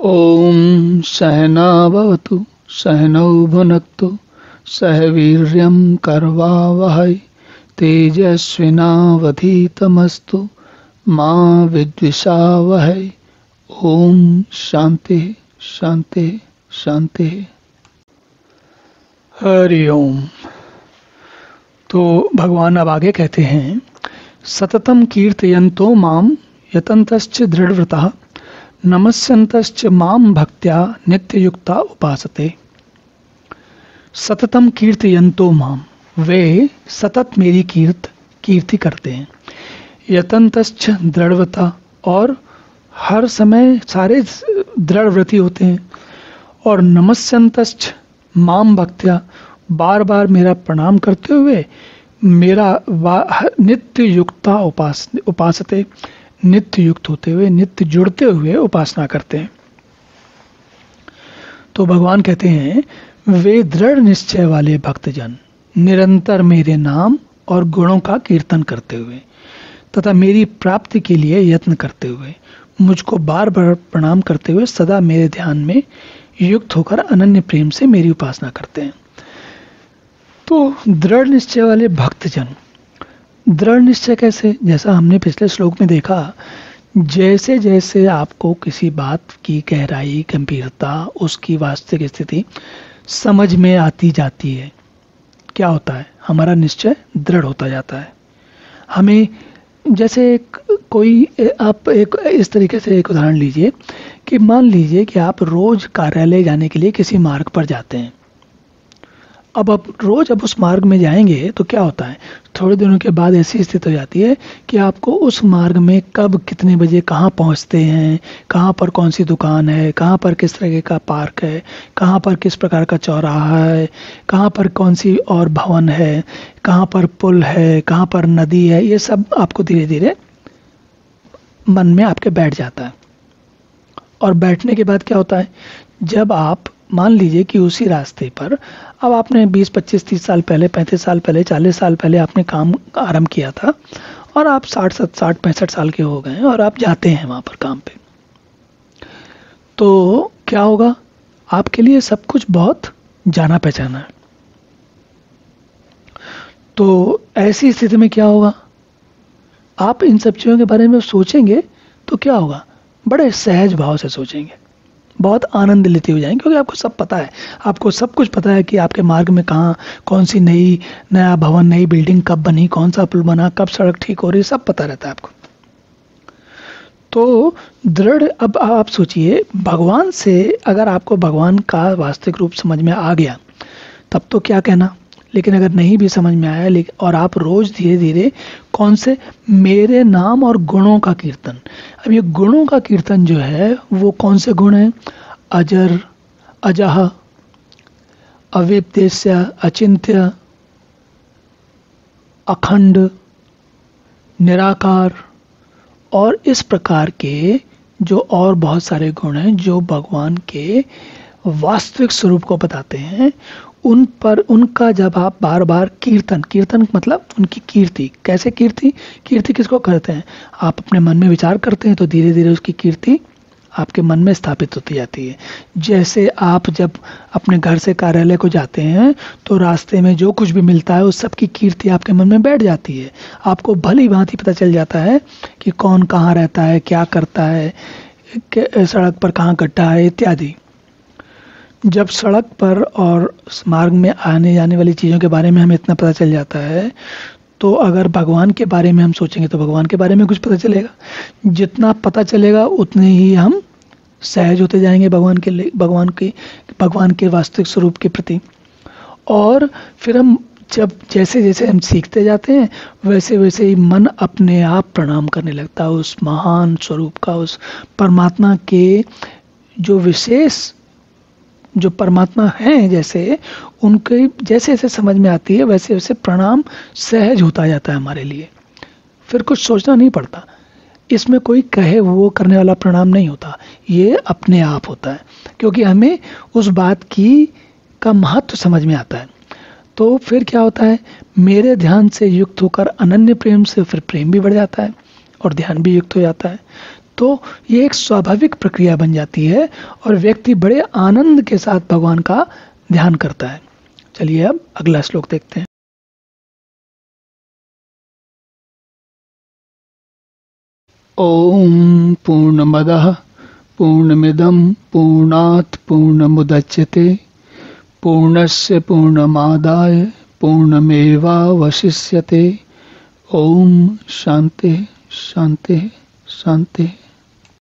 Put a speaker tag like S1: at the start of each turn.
S1: ॐ सहना भवतु सहनौ भुनक्तु सह वीर्यं करवावहै तेजस्विनावधीतमस्तु मा विद्विषावहै। ओम शांति शांति शांति। हरि ओम। तो भगवान अब आगे कहते हैं, सततम कीर्तयन्तो माम यतन्तश्च दृढ़व्रतः नमस्यन्तश्च माम भक्त्या नित्ययुक्ता उपासते। सततम कीर्तयन्तो माम, वे सतत मेरी कीर्ति करते हैं। यतन्तश्च दृढ़व्रता, और हर समय सारे दृढ़व्रती होते हैं। और नमस्यन्तश्च माम भक्त्या, बार बार मेरा प्रणाम करते हुए मेरा नित्य युक्ता उपासते, नित्य युक्त होते हुए, नित्य जुड़ते हुए उपासना करते हैं। तो भगवान कहते हैं, वे दृढ़ निश्चय वाले भक्तजन निरंतर मेरे नाम और गुणों का कीर्तन करते हुए तथा मेरी प्राप्ति के लिए यत्न करते हुए, मुझको बार बार प्रणाम करते हुए सदा मेरे ध्यान में युक्त होकर अनन्य प्रेम से मेरी उपासना करते हैं। तो दृढ़ निश्चय वाले भक्तजन, दृढ़ निश्चय कैसे? जैसा हमने पिछले श्लोक में देखा, जैसे जैसे आपको किसी बात की गहराई, गंभीरता, उसकी वास्तविक स्थिति समझ में आती जाती है, क्या होता है? हमारा निश्चय दृढ़ होता जाता है। हमें जैसे कोई, आप एक इस तरीके से एक उदाहरण लीजिए कि मान लीजिए कि आप रोज कार्यालय जाने के लिए किसी मार्ग पर जाते हैं। अब रोज उस मार्ग में जाएंगे तो क्या होता है, थोड़े दिनों के बाद ऐसी स्थिति हो जाती है कि आपको उस मार्ग में कब कितने बजे कहाँ पहुँचते हैं, कहाँ पर कौन सी दुकान है, कहाँ पर किस तरह का पार्क है, कहाँ पर किस प्रकार का चौराहा है, कहाँ पर कौन सी और भवन है, कहाँ पर पुल है, कहाँ पर नदी है, ये सब आपको धीरे धीरे मन में आपके बैठ जाता है। और बैठने के बाद क्या होता है, जब आप मान लीजिए कि उसी रास्ते पर अब आपने 20, 25, 30 साल पहले, 35 साल पहले, 40 साल पहले आपने काम आरंभ किया था और आप 60, 65 साल के हो गए और आप जाते हैं वहाँ पर काम पे, तो क्या होगा? आपके लिए सब कुछ बहुत जाना पहचाना है। तो ऐसी स्थिति में क्या होगा, आप इन सब चीज़ों के बारे में सोचेंगे तो क्या होगा, बड़े सहज भाव से सोचेंगे, बहुत आनंद लेते हुए जाएंगे, क्योंकि आपको सब पता है, आपको सब कुछ पता है कि आपके मार्ग में कहाँ कौन सी नया भवन, नई बिल्डिंग कब बनी, कौन सा पुल बना, कब सड़क ठीक हो रही, सब पता रहता है आपको। तो दृढ़, अब आप सोचिए, भगवान से अगर आपको भगवान का वास्तविक रूप समझ में आ गया तब तो क्या कहना, लेकिन अगर नहीं भी समझ में आया, लेकिन और आप रोज धीरे धीरे कौन से मेरे नाम और गुणों का कीर्तन, अब ये गुणों का कीर्तन जो है वो कौन से गुण हैं? अजर, अजह, अव्यपदेश्य, अचिंत्य, अखंड, निराकार, और इस प्रकार के जो और बहुत सारे गुण हैं जो भगवान के वास्तविक स्वरूप को बताते हैं, उन पर उनका जब आप बार बार कीर्तन मतलब उनकी कीर्ति, कैसे कीर्ति किसको करते हैं? आप अपने मन में विचार करते हैं तो धीरे धीरे उसकी कीर्ति आपके मन में स्थापित होती जाती है। जैसे आप जब अपने घर से कार्यालय को जाते हैं तो रास्ते में जो कुछ भी मिलता है उस सब की कीर्ति आपके मन में बैठ जाती है। आपको भली भांति पता चल जाता है कि कौन कहाँ रहता है, क्या करता है, सड़क पर कहाँ गड्ढा है इत्यादि। जब सड़क पर और मार्ग में आने जाने वाली चीज़ों के बारे में हमें इतना पता चल जाता है, तो अगर भगवान के बारे में हम सोचेंगे तो भगवान के बारे में कुछ पता चलेगा। जितना पता चलेगा उतने ही हम सहज होते जाएंगे भगवान के वास्तविक स्वरूप के प्रति। और फिर हम जब जैसे जैसे हम सीखते जाते हैं वैसे वैसे ही मन अपने आप प्रणाम करने लगता है उस महान स्वरूप का, उस परमात्मा के जो विशेष जो परमात्मा हैं, जैसे उनके जैसे जैसे समझ में आती है वैसे वैसे प्रणाम सहज होता जाता है हमारे लिए। फिर कुछ सोचना नहीं पड़ता, इसमें कोई कहे वो करने वाला प्रणाम नहीं होता, ये अपने आप होता है, क्योंकि हमें उस बात की का महत्व समझ में आता है। तो फिर क्या होता है, मेरे ध्यान से युक्त होकर अनन्य प्रेम से फिर प्रेम भी बढ़ जाता है और ध्यान भी युक्त हो जाता है। तो ये एक स्वाभाविक प्रक्रिया बन जाती है और व्यक्ति बड़े आनंद के साथ भगवान का ध्यान करता है। चलिए अब अगला श्लोक देखते हैं। ओम पूर्णमदः पूर्णमिदं पूर्णात् पूर्णमुदच्यते पूर्णस्य पूर्णमादाय पूर्णमेवावशिष्यते। ओम शांति शांति शांति।